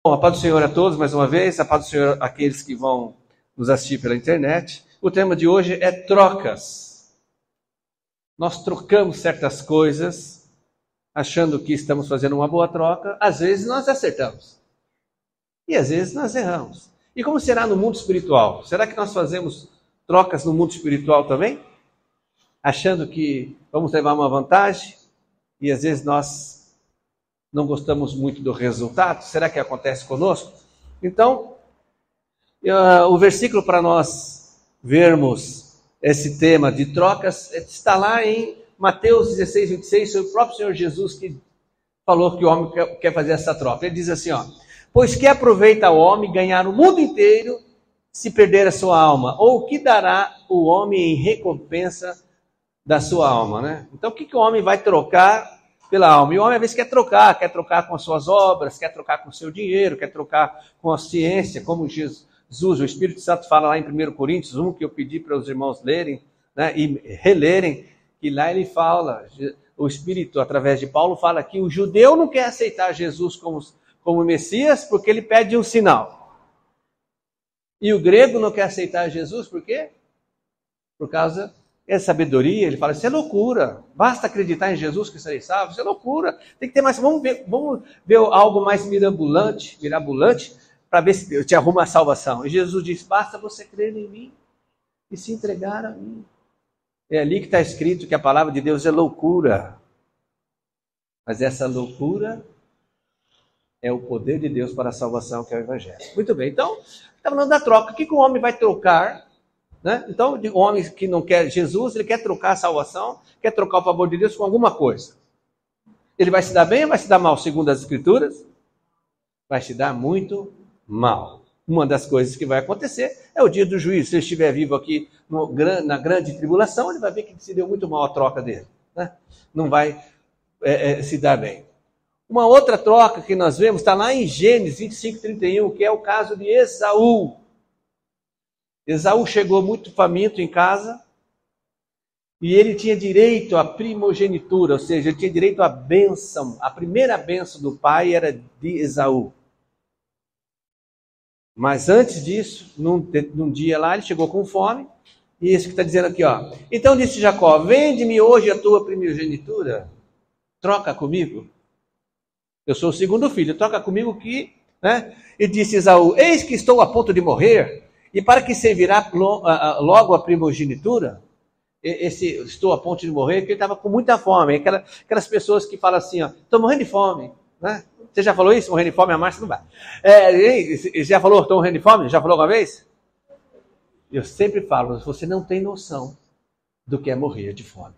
Bom, a paz do Senhor a todos, mais uma vez, a paz do Senhor àqueles que vão nos assistir pela internet. O tema de hoje é trocas. Nós trocamos certas coisas, achando que estamos fazendo uma boa troca. Às vezes nós acertamos. E às vezes nós erramos. E como será no mundo espiritual? Será que nós fazemos trocas no mundo espiritual também? Achando que vamos levar uma vantagem? E às vezes nós não gostamos muito do resultado? Será que acontece conosco? Então, o versículo para nós vermos esse tema de trocas está lá em Mateus 16, 26, o próprio Senhor Jesus que falou que o homem quer fazer essa troca. Ele diz assim, pois que aproveita o homem ganhar o mundo inteiro se perder a sua alma? Ou o que dará o homem em recompensa da sua alma, né? Então, o que o homem vai trocar pela alma? E o homem às vezes quer trocar com as suas obras, quer trocar com o seu dinheiro, quer trocar com a ciência, como Jesus, o Espírito Santo fala lá em 1 Coríntios 1, que eu pedi para os irmãos lerem, né, e relerem, e lá ele fala, o Espírito, através de Paulo, fala que o judeu não quer aceitar Jesus como Messias, porque ele pede um sinal. E o grego não quer aceitar Jesus, por quê? Por causa é sabedoria. Ele fala, isso é loucura, basta acreditar em Jesus que serei salvo, isso é loucura, tem que ter mais, vamos ver algo mais mirabolante, para ver se eu te arrumo a salvação. E Jesus diz, basta você crer em mim e se entregar a mim. É ali que está escrito que a palavra de Deus é loucura, mas essa loucura é o poder de Deus para a salvação, que é o Evangelho. Muito bem, então, está falando da troca. O que o homem vai trocar? Né? Então, o homem que não quer Jesus, ele quer trocar a salvação, quer trocar o favor de Deus com alguma coisa. Ele vai se dar bem ou vai se dar mal, segundo as Escrituras? Vai se dar muito mal. Uma das coisas que vai acontecer é o dia do juízo. Se ele estiver vivo aqui na grande tribulação, ele vai ver que se deu muito mal a troca dele. Né? Não vai se dar bem. Uma outra troca que nós vemos está lá em Gênesis 25, 31, que é o caso de Esaú. Esaú chegou muito faminto em casa e ele tinha direito à primogenitura, ou seja, ele tinha direito à bênção. A primeira bênção do pai era de Esaú. Mas antes disso, num dia lá, ele chegou com fome, e isso que está dizendo aqui, Então disse Jacó, vende-me hoje a tua primogenitura, troca comigo. Eu sou o segundo filho, troca comigo que... Né? E disse Esaú, eis que estou a ponto de morrer, e para que servirá logo a primogenitura? Estou a ponto de morrer, porque ele estava com muita fome. Aquelas pessoas que falam assim, estou morrendo de fome. Né? Você já falou isso? Morrendo de fome, a Márcia não vai. Já falou, estou morrendo de fome? Já falou alguma vez? Eu sempre falo, você não tem noção do que é morrer de fome.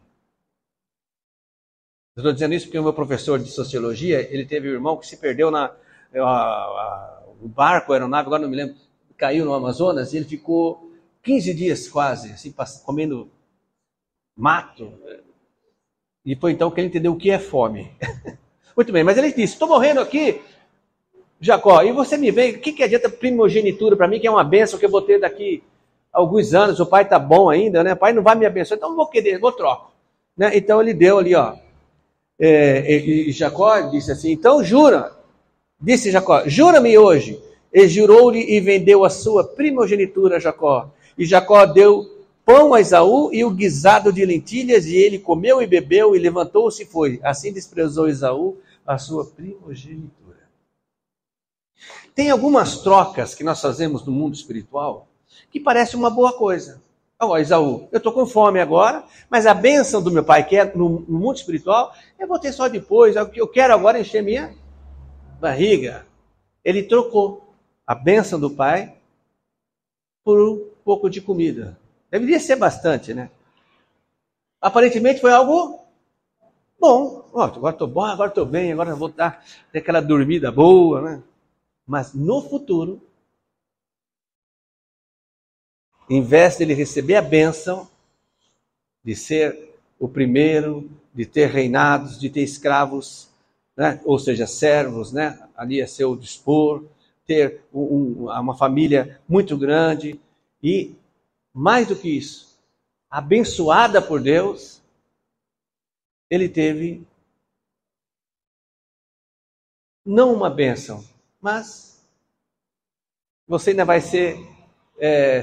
Eu estou dizendo isso porque o meu professor de sociologia, ele teve um irmão que se perdeu o barco, a aeronave, agora não me lembro, caiu no Amazonas, e ele ficou 15 dias quase, assim, comendo mato. E foi então que ele entendeu o que é fome. Muito bem, mas ele disse, estou morrendo aqui, Jacó, e você me vem, o que adianta primogenitura para mim, que é uma bênção que eu vou ter daqui a alguns anos, o pai está bom ainda, né? O pai não vai me abençoar, então vou troco. Né? Então ele deu ali, e Jacó disse assim, então jura, disse Jacó, jura-me hoje. E jurou-lhe e vendeu a sua primogenitura a Jacó. E Jacó deu pão a Esaú e o guisado de lentilhas, e ele comeu e bebeu, e levantou-se e foi. Assim desprezou Esaú a sua primogenitura. Tem algumas trocas que nós fazemos no mundo espiritual que parece uma boa coisa. Esaú, eu estou com fome agora, mas a bênção do meu pai, que é no mundo espiritual, eu vou ter só depois. Eu quero agora encher minha barriga. Ele trocou a bênção do pai por um pouco de comida. Deveria ser bastante, né? Aparentemente foi algo bom. Agora estou bom, agora estou bem, agora vou ter aquela dormida boa, né? Mas no futuro, em vez de ele receber a bênção de ser o primeiro, de ter reinados, de ter escravos, né? Ou seja, servos, né? Ali a seu dispor, ter uma família muito grande e, mais do que isso, abençoada por Deus, ele teve não uma bênção, mas você ainda vai ser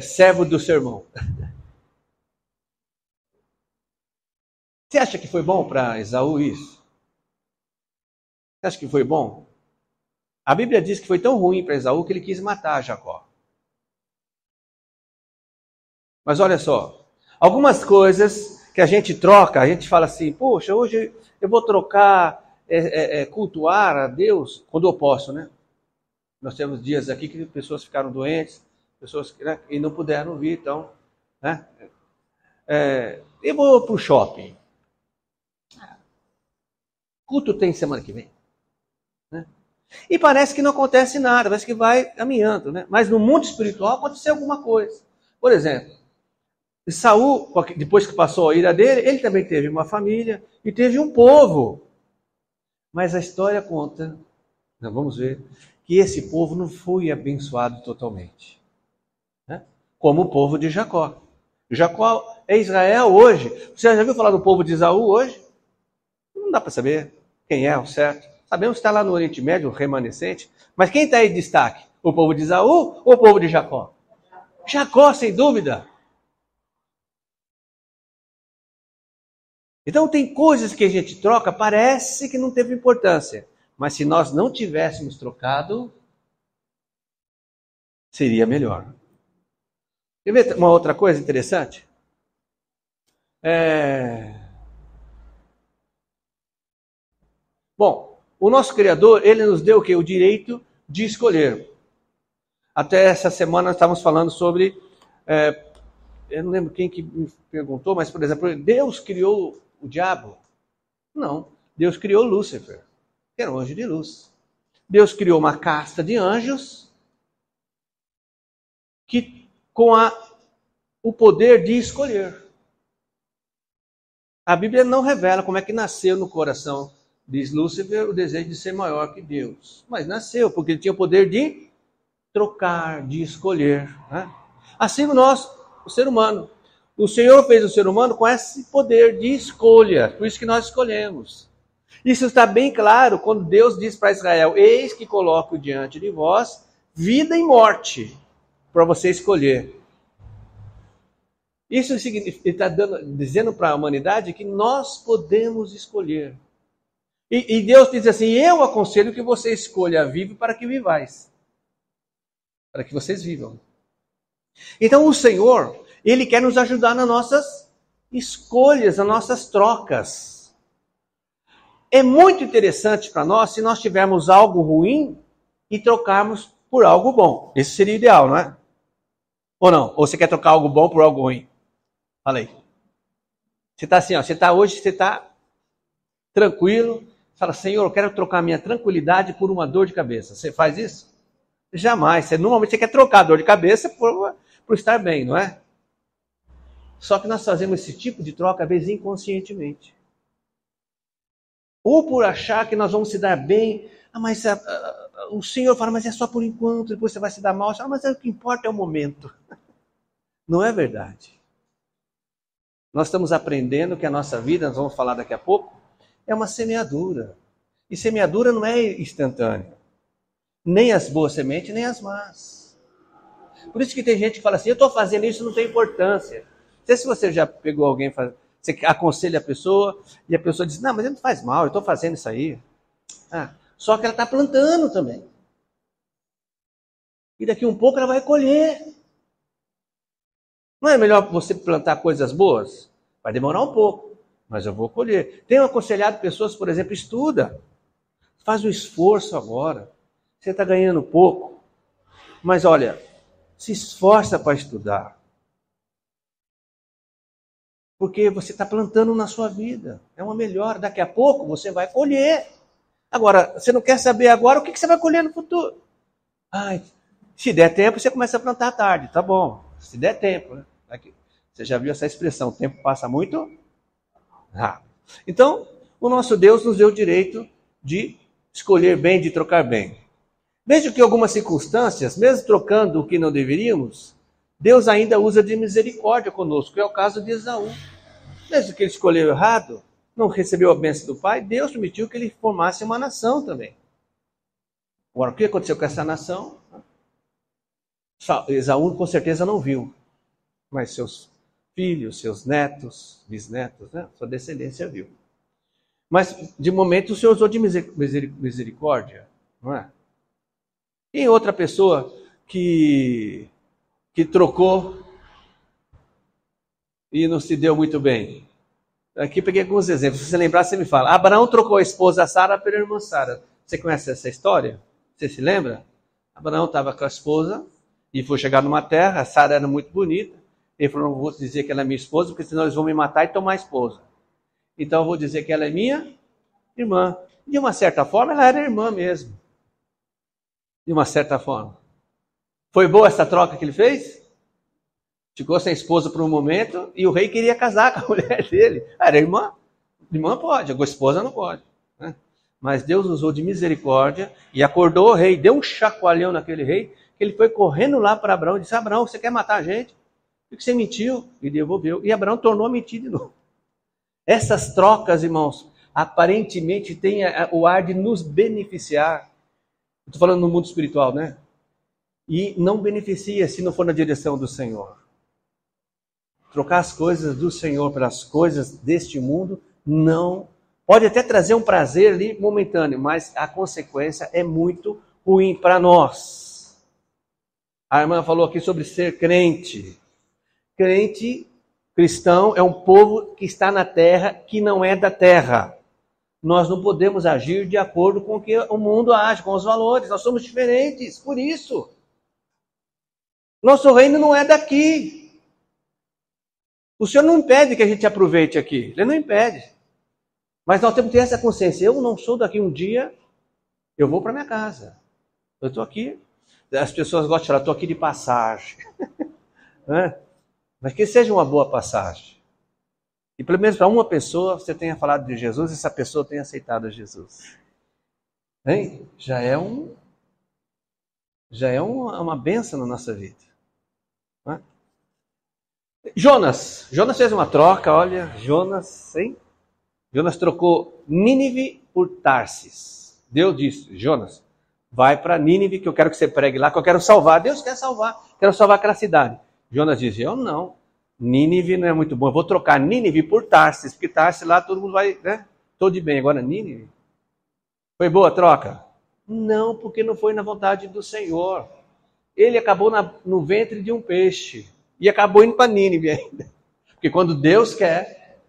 servo do seu irmão. Você acha que foi bom para Esaú isso? Você acha que foi bom? A Bíblia diz que foi tão ruim para Esaú que ele quis matar Jacó. Mas olha só, algumas coisas que a gente troca, a gente fala assim, poxa, hoje eu vou trocar, cultuar a Deus, quando eu posso, né? Nós temos dias aqui que pessoas ficaram doentes, pessoas que, né, e não puderam vir, então, né? Eu vou para o shopping. Culto tem semana que vem. Né? E parece que não acontece nada, parece que vai caminhando, né? Mas no mundo espiritual aconteceu alguma coisa. Por exemplo, Saul, depois que passou a ira dele, ele também teve uma família e teve um povo. Mas a história conta, nós vamos ver, que esse povo não foi abençoado totalmente. Né? Como o povo de Jacó. Jacó é Israel hoje. Você já viu falar do povo de Esaú hoje? Não dá para saber quem é o certo. Sabemos que está lá no Oriente Médio, o remanescente. Mas quem está em destaque? O povo de Esaú ou o povo de Jacó? Jacó, sem dúvida. Então tem coisas que a gente troca, parece que não teve importância. Mas se nós não tivéssemos trocado, seria melhor. Quer ver uma outra coisa interessante? Bom, o nosso Criador, ele nos deu o quê? O direito de escolher. Até essa semana nós estávamos falando sobre, eu não lembro quem que me perguntou, mas, por exemplo, Deus criou o diabo? Não, Deus criou Lúcifer, que era um anjo de luz. Deus criou uma casta de anjos que com o poder de escolher. A Bíblia não revela como é que nasceu no coração de Lúcifer o desejo de ser maior que Deus. Mas nasceu, porque ele tinha o poder de trocar, de escolher. Né? Assim nós, o ser humano. O Senhor fez o ser humano com esse poder de escolha. Por isso que nós escolhemos. Isso está bem claro quando Deus diz para Israel, eis que coloco diante de vós vida e morte, para você escolher. Isso significa, ele está dizendo para a humanidade que nós podemos escolher. E Deus diz assim, eu aconselho que você escolha vivo para que vivais. Para que vocês vivam. Então o Senhor, Ele quer nos ajudar nas nossas escolhas, nas nossas trocas. É muito interessante para nós se nós tivermos algo ruim e trocarmos por algo bom. Isso seria ideal, não é? Ou não? Ou você quer trocar algo bom por algo ruim? Fala aí. Você está assim, ó, você está tranquilo, fala, Senhor, eu quero trocar minha tranquilidade por uma dor de cabeça. Você faz isso? Jamais. Normalmente você quer trocar a dor de cabeça por estar bem, não é? Só que nós fazemos esse tipo de troca, às vezes, inconscientemente. Ou por achar que nós vamos se dar bem. Mas o Senhor fala, mas é só por enquanto, depois você vai se dar mal. Mas o que importa é o momento. Não é verdade. Nós estamos aprendendo que a nossa vida, nós vamos falar daqui a pouco, é uma semeadura. E semeadura não é instantânea. Nem as boas sementes, nem as más. Por isso que tem gente que fala assim, eu estou fazendo isso, não tem importância. Não sei se você já pegou alguém, você aconselha a pessoa, e a pessoa diz, não, mas não faz mal, eu estou fazendo isso aí. Só que ela está plantando também. E daqui um pouco ela vai colher. Não é melhor você plantar coisas boas? Vai demorar um pouco, mas eu vou colher. Tenho aconselhado pessoas, por exemplo, estuda. Faz um esforço agora. Você está ganhando pouco. Mas olha, se esforça para estudar. Porque você está plantando na sua vida. É uma melhora. Daqui a pouco você vai colher. Agora, você não quer saber agora o que você vai colher no futuro. Se der tempo, você começa a plantar à tarde. Tá bom. Se der tempo. Né? Aqui. Você já viu essa expressão, o tempo passa muito rápido. Então, o nosso Deus nos deu o direito de escolher bem, de trocar bem. Mesmo que em algumas circunstâncias, mesmo trocando o que não deveríamos, Deus ainda usa de misericórdia conosco, que é o caso de Esaú. Mesmo que ele escolheu errado, não recebeu a bênção do pai, Deus permitiu que ele formasse uma nação também. Agora, o que aconteceu com essa nação? Esaú com certeza não viu, mas seus filhos, seus netos, bisnetos, né? Sua descendência viu. Mas, de momento, o Senhor usou de misericórdia, não é? E outra pessoa que trocou e não se deu muito bem. Aqui peguei alguns exemplos. Se você lembrar, você me fala. Abraão trocou a esposa Sara pela irmã Sara. Você conhece essa história? Você se lembra? Abraão estava com a esposa e foi chegar numa terra. A Sara era muito bonita. Ele falou, não vou dizer que ela é minha esposa, porque senão eles vão me matar e tomar a esposa. Então eu vou dizer que ela é minha irmã. De uma certa forma, ela era irmã mesmo. De uma certa forma. Foi boa essa troca que ele fez? Ficou sem esposa por um momento e o rei queria casar com a mulher dele. Era irmã. Irmã pode, a esposa não pode. Né? Mas Deus usou de misericórdia e acordou o rei, deu um chacoalhão naquele rei, que ele foi correndo lá para Abraão e disse, Abraão, você quer matar a gente? Porque você mentiu e devolveu. E Abraão tornou a mentir de novo. Essas trocas, irmãos, aparentemente têm o ar de nos beneficiar. Estou falando no mundo espiritual, né? E não beneficia se não for na direção do Senhor. Trocar as coisas do Senhor pelas coisas deste mundo não. Pode até trazer um prazer ali momentâneo, mas a consequência é muito ruim para nós. A irmã falou aqui sobre ser crente. Crente, cristão, é um povo que está na terra, que não é da terra. Nós não podemos agir de acordo com o que o mundo age, com os valores. Nós somos diferentes, por isso. Nosso reino não é daqui. O Senhor não impede que a gente aproveite aqui. Ele não impede. Mas nós temos que ter essa consciência. Eu não sou daqui um dia, eu vou para minha casa. Eu estou aqui. As pessoas gostam de falar, estou aqui de passagem. Né? Mas que seja uma boa passagem. E pelo menos para uma pessoa você tenha falado de Jesus e essa pessoa tenha aceitado Jesus. Hein? Já é uma bênção na nossa vida. Né? Jonas fez uma troca, olha, Jonas trocou Nínive por Tarsis. Deus disse, Jonas, vai para Nínive que eu quero que você pregue lá, que eu quero salvar. Deus quer salvar, quero salvar aquela cidade. Jonas disse, eu não. Nínive não é muito bom. Eu vou trocar Nínive por Tarsis, porque Tarsis lá todo mundo vai, né? Tô de bem. Agora Nínive. Foi boa a troca? Não, porque não foi na vontade do Senhor. Ele acabou no ventre de um peixe. E acabou indo para Nínive ainda. Porque quando Deus quer,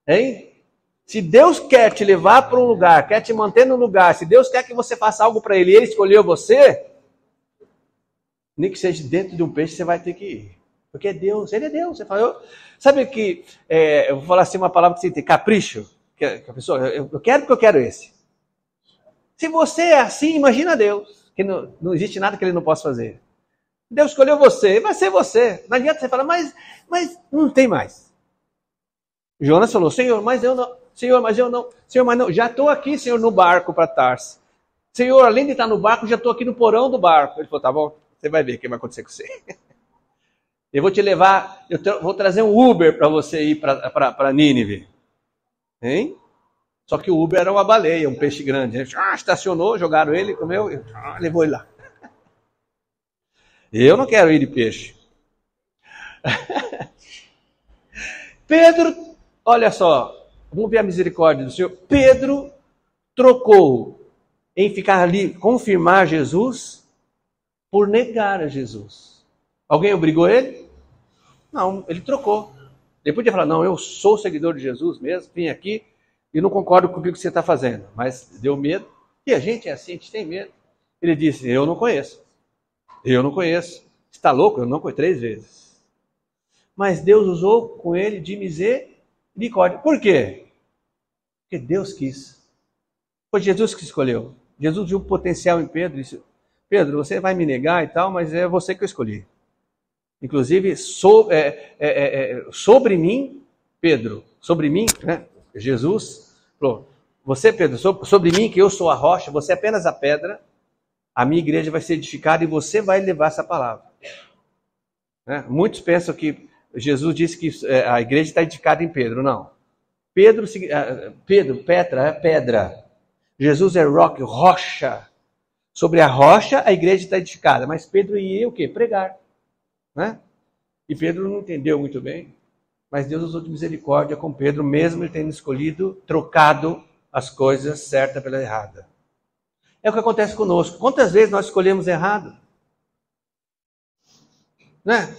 hein? Se Deus quer te levar para um lugar, quer te manter no lugar, se Deus quer que você faça algo para Ele e Ele escolheu você, nem que seja dentro de um peixe, você vai ter que ir. Porque é Deus, Ele é Deus. Você fala, sabe que, eu vou falar assim uma palavra que você tem, capricho, que a pessoa, eu quero porque eu quero esse. Se você é assim, imagina Deus, que não existe nada que Ele não possa fazer. Deus escolheu você, vai ser você. Não adianta você falar, mas não tem mais. Jonas falou, Senhor, mas eu não. Senhor, mas eu não. Senhor, mas não. Já estou aqui, Senhor, no barco para Tarsis. Senhor, além de estar no barco, já estou aqui no porão do barco. Ele falou, tá bom, você vai ver o que vai acontecer com você. Eu vou te levar, vou trazer um Uber para você ir para Nínive. Hein? Só que o Uber era uma baleia, um peixe grande. Estacionou, jogaram ele, comeu, levou ele lá. Eu não quero ir de peixe. Pedro, olha só, vamos ver a misericórdia do Senhor. Pedro trocou em ficar ali, confirmar Jesus, por negar a Jesus. Alguém obrigou ele? Não, ele trocou. Ele podia falar, não, eu sou seguidor de Jesus mesmo, vim aqui e não concordo com o que você está fazendo. Mas deu medo. E a gente é assim, a gente tem medo. Ele disse, eu não conheço. Eu não conheço. Está louco? Eu não conheço 3 vezes. Mas Deus usou com ele de misericórdia. Por quê? Porque Deus quis. Foi Jesus que escolheu. Jesus viu o potencial em Pedro e disse, Pedro, você vai me negar e tal, mas é você que eu escolhi. Inclusive, sobre mim, Pedro, sobre mim, né? Jesus falou, você, Pedro, sobre mim, que eu sou a rocha, você é apenas a pedra, a minha igreja vai ser edificada e você vai levar essa palavra. Né? Muitos pensam que Jesus disse que a igreja está edificada em Pedro. Não. Pedro, Petra é pedra. Jesus é rocha. Sobre a rocha a igreja está edificada. Mas Pedro ia o quê? Pregar. Né? E Pedro não entendeu muito bem. Mas Deus usou de misericórdia com Pedro, mesmo ele tendo escolhido, trocado as coisas certas pela errada. É o que acontece conosco. Quantas vezes nós escolhemos errado? Né?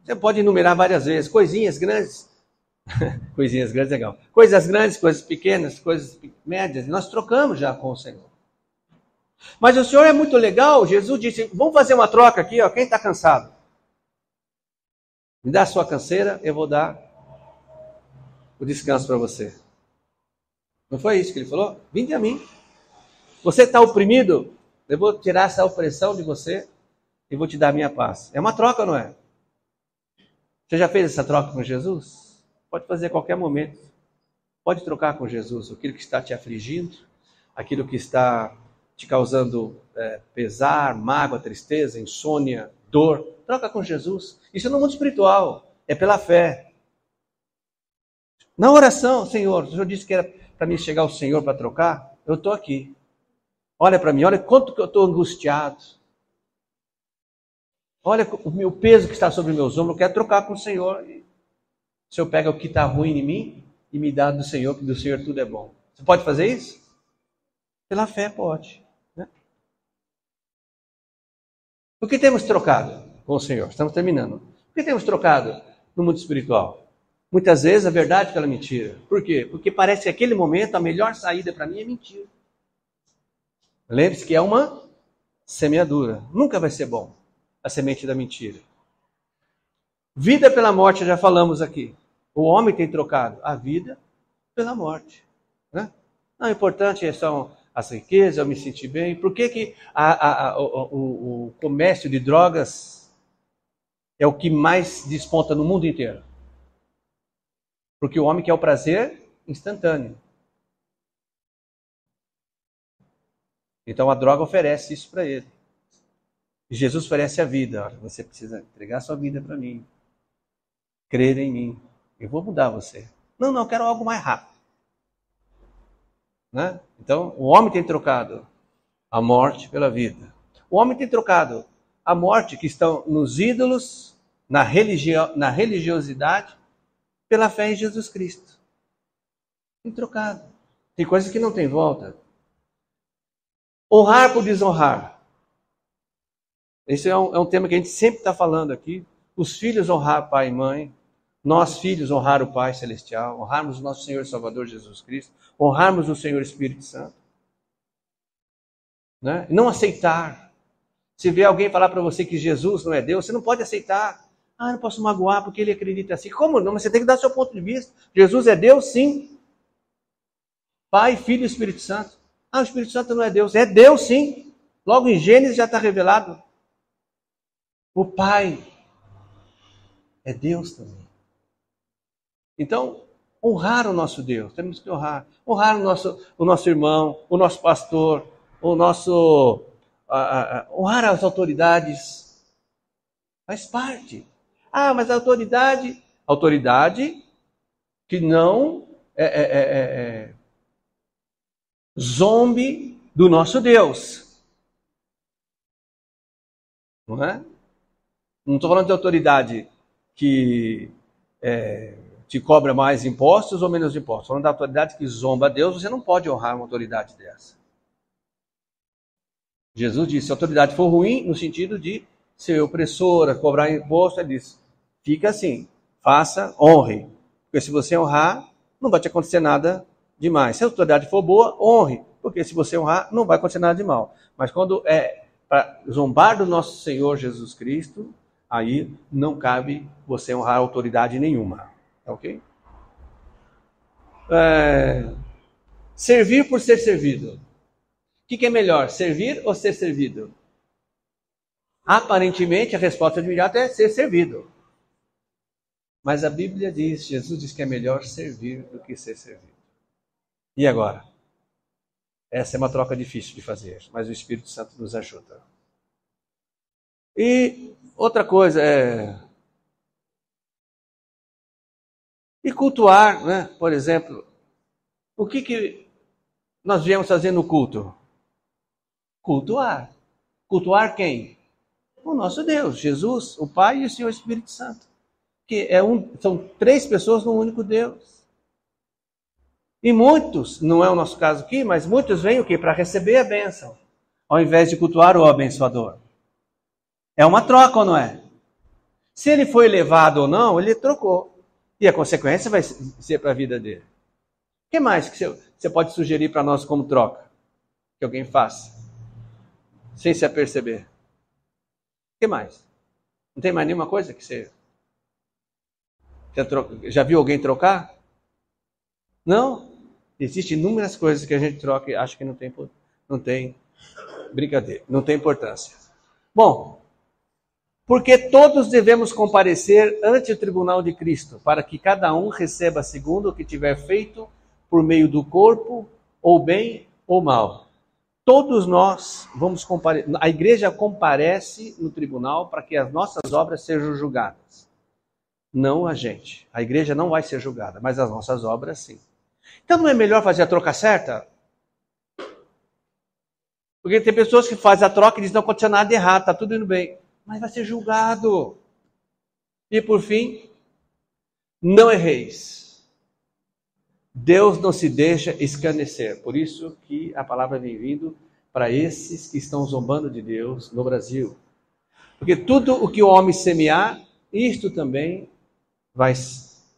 Você pode enumerar várias vezes. Coisinhas grandes. Coisinhas grandes, legal. Coisas grandes, coisas pequenas, coisas médias. Nós trocamos já com o Senhor. Mas o Senhor é muito legal. Jesus disse, vamos fazer uma troca aqui. Ó. Quem está cansado? Me dá a sua canseira, eu vou dar o descanso para você. Não foi isso que ele falou? Vinde a mim. Você está oprimido? Eu vou tirar essa opressão de você e vou te dar a minha paz. É uma troca, não é? Você já fez essa troca com Jesus? Pode fazer a qualquer momento. Pode trocar com Jesus aquilo que está te afligindo, aquilo que está te causando pesar, mágoa, tristeza, insônia, dor. Troca com Jesus. Isso é no mundo espiritual. É pela fé. Na oração, Senhor, o Senhor disse que era para mim chegar ao Senhor para trocar. Eu estou aqui. Olha para mim, olha quanto que eu estou angustiado. Olha o meu peso que está sobre meus ombros. Eu quero trocar com o Senhor. O Senhor pega o que está ruim em mim e me dá do Senhor, que do Senhor tudo é bom. Você pode fazer isso? Pela fé pode. Né? O que temos trocado com o Senhor? Estamos terminando. O que temos trocado no mundo espiritual? Muitas vezes a verdade pela mentira. Por quê? Porque parece que naquele momento a melhor saída para mim é mentira. Lembre-se que é uma semeadura. Nunca vai ser bom a semente da mentira. Vida pela morte, já falamos aqui. O homem tem trocado a vida pela morte. Né? Não, o importante são as riquezas, eu me sentir bem. Por que o comércio de drogas é o que mais desponta no mundo inteiro? Porque o homem quer o prazer instantâneo. Então a droga oferece isso para ele. E Jesus oferece a vida. Olha, você precisa entregar sua vida para mim. Crer em mim. Eu vou mudar você. Não, eu quero algo mais rápido. Né? Então, o homem tem trocado a morte pela vida. O homem tem trocado a morte que estão nos ídolos, na religiosidade, pela fé em Jesus Cristo. Tem trocado. Tem coisas que não tem volta. Honrar por desonrar. Esse é um tema que a gente sempre está falando aqui. Os filhos honrar pai e mãe. Nós, filhos, honrar o Pai Celestial. Honrarmos o nosso Senhor e Salvador Jesus Cristo. Honrarmos o Senhor Espírito Santo. Né? Não aceitar. Se vê alguém falar para você que Jesus não é Deus, você não pode aceitar. Ah, não posso magoar porque ele acredita assim. Como não? Mas você tem que dar seu ponto de vista. Jesus é Deus, sim. Pai, Filho e Espírito Santo. Ah, o Espírito Santo não é Deus. É Deus, sim. Logo em Gênesis já está revelado. O Pai é Deus também. Então, honrar o nosso Deus. Temos que honrar. Honrar o nosso irmão, o nosso pastor, honrar as autoridades. Faz parte. Ah, mas a autoridade que não zombe do nosso Deus. Não é? Não estou falando de autoridade que te cobra mais impostos ou menos impostos. Estou falando da autoridade que zomba a Deus, você não pode honrar uma autoridade dessa. Jesus disse, se a autoridade for ruim, no sentido de ser opressora, cobrar imposto, ele disse, fica assim, faça, honre. Porque se você honrar, não vai te acontecer nada demais. Se a autoridade for boa, honre. Porque se você honrar, não vai acontecer nada de mal. Mas quando é para zombar do nosso Senhor Jesus Cristo, aí não cabe você honrar autoridade nenhuma. Tá ok? Servir por ser servido. O que é melhor, servir ou ser servido? Aparentemente, a resposta imediata é ser servido. Mas a Bíblia diz, Jesus diz que é melhor servir do que ser servido. E agora? Essa é uma troca difícil de fazer, mas o Espírito Santo nos ajuda. E outra coisa E cultuar, né? Por exemplo, o que nós viemos fazer no culto? Cultuar. Cultuar quem? O nosso Deus, Jesus, o Pai e o Senhor Espírito Santo. Que são três pessoas num único Deus. E muitos, não é o nosso caso aqui, mas muitos vêm o quê? Para receber a bênção, ao invés de cultuar o abençoador. É uma troca ou não é? Se ele foi elevado ou não, ele trocou. E a consequência vai ser para a vida dele. O que mais que você pode sugerir para nós como troca? Que alguém faça? Sem se aperceber. O que mais? Não tem mais nenhuma coisa que você já viu alguém trocar? Não? Existem inúmeras coisas que a gente troca e acha que não tem brincadeira, não tem importância. Bom, porque todos devemos comparecer ante o tribunal de Cristo, para que cada um receba segundo o que tiver feito por meio do corpo, ou bem ou mal. Todos nós vamos comparecer. A igreja comparece no tribunal para que as nossas obras sejam julgadas. Não a gente. A igreja não vai ser julgada, mas as nossas obras sim. Então não é melhor fazer a troca certa? Porque tem pessoas que fazem a troca e dizem, não aconteceu nada de errado, está tudo indo bem. Mas vai ser julgado. E por fim, não erreis. Deus não se deixa escarnecer. Por isso que a palavra vem vindo para esses que estão zombando de Deus no Brasil. Porque tudo o que o homem semear, isto também vai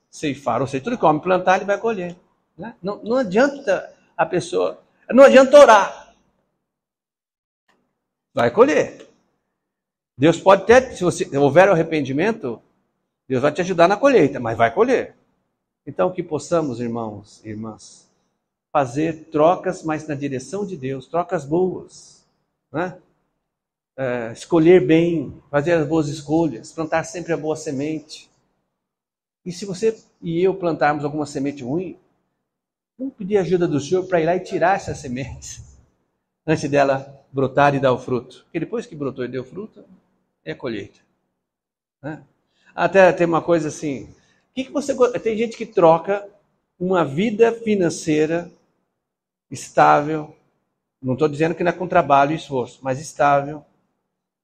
ceifar. Ou seja, tudo que o homem plantar, ele vai colher. Né? Não adianta a pessoa... Não adianta orar. Vai colher. Deus pode ter, se houver arrependimento, Deus vai te ajudar na colheita, mas vai colher. Então que possamos, irmãos e irmãs, fazer trocas, mas na direção de Deus, trocas boas. Né? Escolher bem, fazer as boas escolhas, plantar sempre a boa semente. E se você e eu plantarmos alguma semente ruim, vamos pedir ajuda do Senhor para ir lá e tirar essas sementes, antes dela brotar e dar o fruto. Porque depois que brotou e deu fruto, é colheita. Né? Até tem uma coisa assim, tem gente que troca uma vida financeira estável, não estou dizendo que não é com trabalho e esforço, mas estável,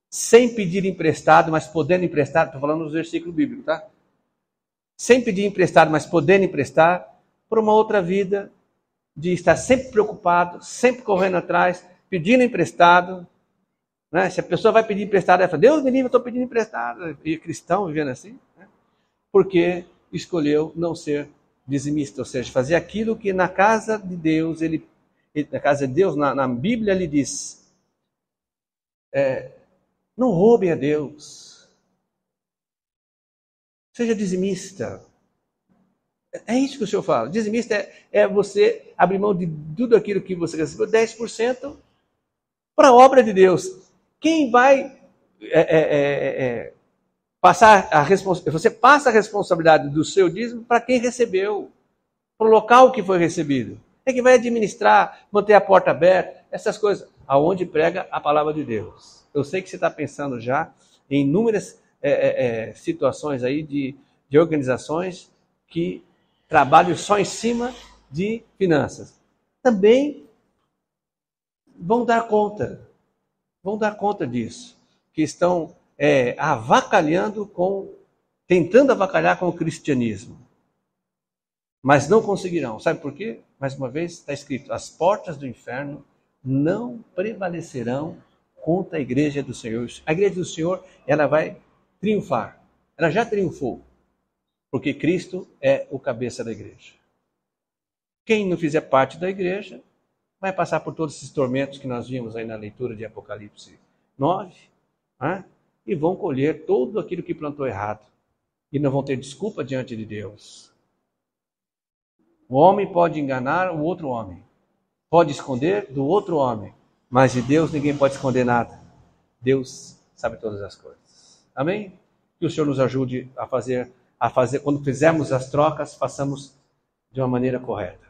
sem pedir emprestado, mas podendo emprestar, estou falando dos versículos bíblicos, tá? Sem pedir emprestado, mas podendo emprestar, por uma outra vida de estar sempre preocupado, sempre correndo atrás, pedindo emprestado. Né? Se a pessoa vai pedir emprestado, ela fala, Deus me livre, eu estou pedindo emprestado. E cristão vivendo assim, né? Porque escolheu não ser dizimista, ou seja, fazer aquilo que na casa de Deus, na casa de Deus, na Bíblia ele diz, não roubem a Deus. Seja dizimista. É isso que o Senhor fala. Dizimista é você abrir mão de tudo aquilo que você recebeu, 10% para a obra de Deus. Quem vai passar a responsabilidade? Você passa a responsabilidade do seu dízimo para quem recebeu, para o local que foi recebido. É quem vai administrar, manter a porta aberta, essas coisas, aonde prega a palavra de Deus. Eu sei que você está pensando já em inúmeras situações aí de organizações que trabalham só em cima de finanças. Também vão dar conta disso, que estão tentando avacalhar com o cristianismo. Mas não conseguirão. Sabe por quê? Mais uma vez está escrito, as portas do inferno não prevalecerão contra a igreja do Senhor. A igreja do Senhor, ela vai triunfar. Ela já triunfou, porque Cristo é o cabeça da igreja. Quem não fizer parte da igreja vai passar por todos esses tormentos que nós vimos aí na leitura de Apocalipse 9, né? E vão colher tudo aquilo que plantou errado. E não vão ter desculpa diante de Deus. O homem pode enganar o outro homem, pode esconder do outro homem, mas de Deus ninguém pode esconder nada. Deus sabe todas as coisas. Amém? Que o Senhor nos ajude a fazer, quando fizermos as trocas, façamos de uma maneira correta.